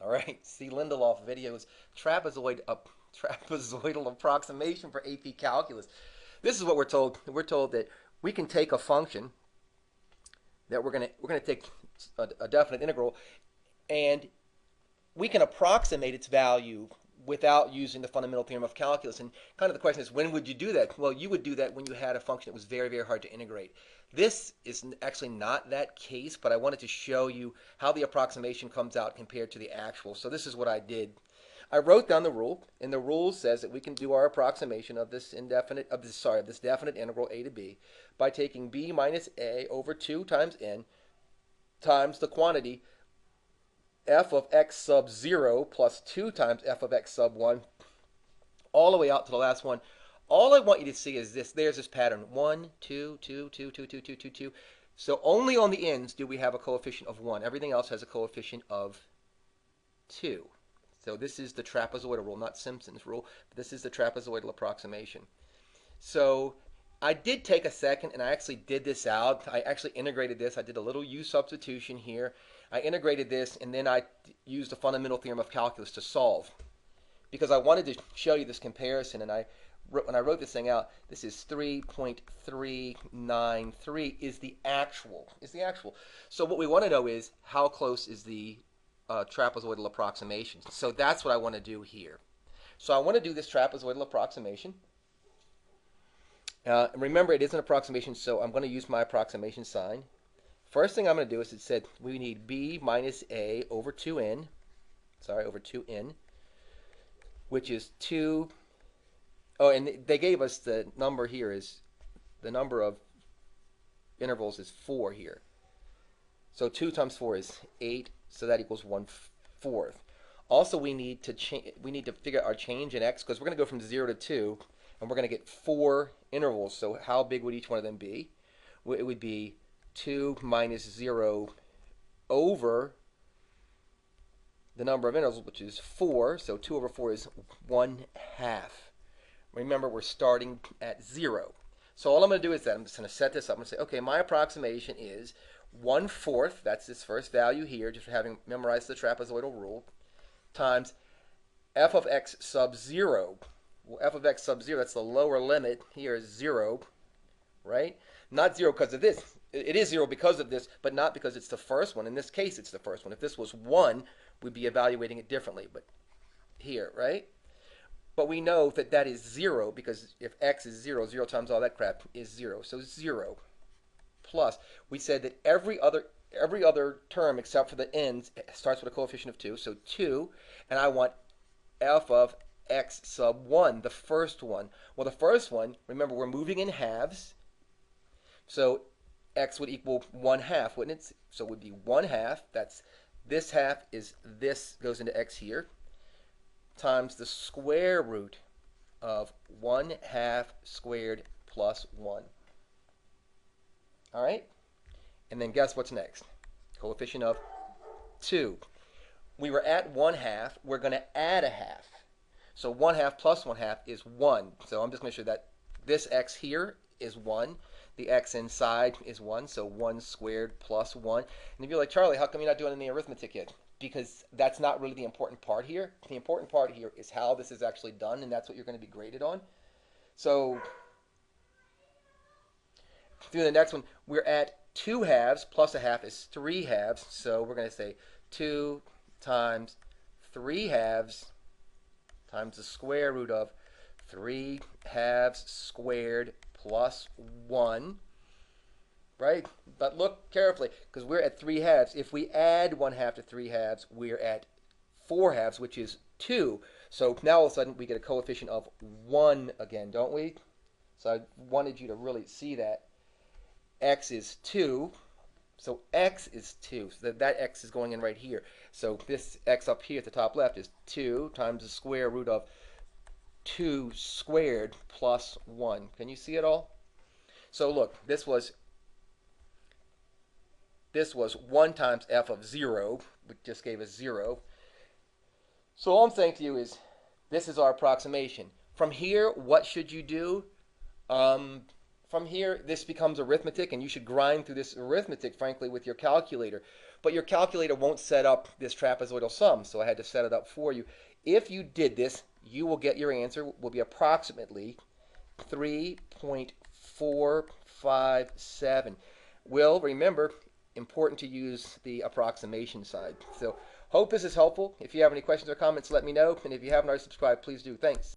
All right, see Lindelof videos, trapezoidal approximation for AP calculus. This is what we're told. We're told that we can take a function that we're gonna take a definite integral, and we can approximate its value without using the fundamental theorem of calculus. And kind of the question is, when would you do that? Well, you would do that when you had a function that was very, very hard to integrate. This is actually not that case, but I wanted to show you how the approximation comes out compared to the actual. So this is what I did. I wrote down the rule, and the rule says that we can do our approximation of this definite integral a to b by taking b minus a over 2 times n times the quantity f of x sub 0 plus 2 times f of x sub 1 all the way out to the last one. All I want you to see is this. There's this pattern. 1, 2, 2, 2, 2, 2, 2, 2, 2. So only on the ends do we have a coefficient of 1. Everything else has a coefficient of 2. So this is the trapezoidal rule, not Simpson's rule. But this is the trapezoidal approximation. So I did take a second and I actually did this out. I actually integrated this. I did a little u substitution here. I integrated this and then I used the fundamental theorem of calculus to solve, because I wanted to show you this comparison. And when I wrote this thing out, this is 3.393 is the actual. So what we want to know is how close is the trapezoidal approximation. So that's what I want to do here. So I want to do this trapezoidal approximation. Remember, it is an approximation, so I'm going to use my approximation sign. First thing I'm going to do is, it said we need b minus a over 2n, over 2n, which is 2. Oh, and they gave us the number here is, the number of intervals is 4 here. So 2 times 4 is 8, so that equals 1/4. Also, we need to figure out our change in x, because we're going to go from 0 to 2, and we're going to get 4 intervals. So how big would each one of them be? Well, it would be 2 minus 0 over the number of intervals, which is 4. So 2 over 4 is 1/2. Remember, we're starting at 0. So all I'm going to do is that I'm just going to set this up. I'm going to say, okay, my approximation is 1/4, that's this first value here, just for having memorized the trapezoidal rule, times f of x sub 0. Well, f of x sub 0, that's the lower limit. Here is 0, right? Not 0 because of this. It is 0 because of this, but not because it's the first one. In this case, it's the first one. If this was 1, we'd be evaluating it differently. But here, right? But we know that that is 0, because if x is 0, 0 times all that crap is 0. So 0 plus, we said that every other term except for the ends starts with a coefficient of 2. So 2, and I want f of x sub 1, the first one. Well, the first one, remember, we're moving in halves. So x would equal 1/2, wouldn't it? So it would be 1/2. That's this half is this goes into x here, times the square root of 1/2 squared plus 1. All right? And then guess what's next? Coefficient of 2. We were at 1/2. We're going to add a half. So 1/2 plus 1/2 is 1. So I'm just going to show that this x here is 1. The x inside is 1. So 1 squared plus 1. And if you're like, Charlie, how come you're not doing any arithmetic yet? Because that's not really the important part here. The important part here is how this is actually done, and that's what you're going to be graded on. So through the next one, we're at 2 halves plus a half is 3 halves. So we're going to say 2 times 3 halves times the square root of 3 halves squared plus 1. Right? But look carefully, because we're at 3 halves. If we add 1/2 to 3 halves, we're at 4 halves, which is 2. So now all of a sudden we get a coefficient of 1 again, don't we? So I wanted you to really see that. X is 2. So x is 2. So that x is going in right here. So this x up here at the top left is 2 times the square root of 2 squared plus 1. Can you see it all? So look, this was 1 times f of 0, which just gave us 0. So all I'm saying to you is, this is our approximation. From here, what should you do? From here, this becomes arithmetic, and you should grind through this arithmetic, frankly, with your calculator. but your calculator won't set up this trapezoidal sum, so I had to set it up for you. If you did this, you will get your answer will be approximately 3.457. Will, remember, important to use the approximation side. So hope this is helpful. If you have any questions or comments, let me know. And if you haven't already subscribed, please do. Thanks.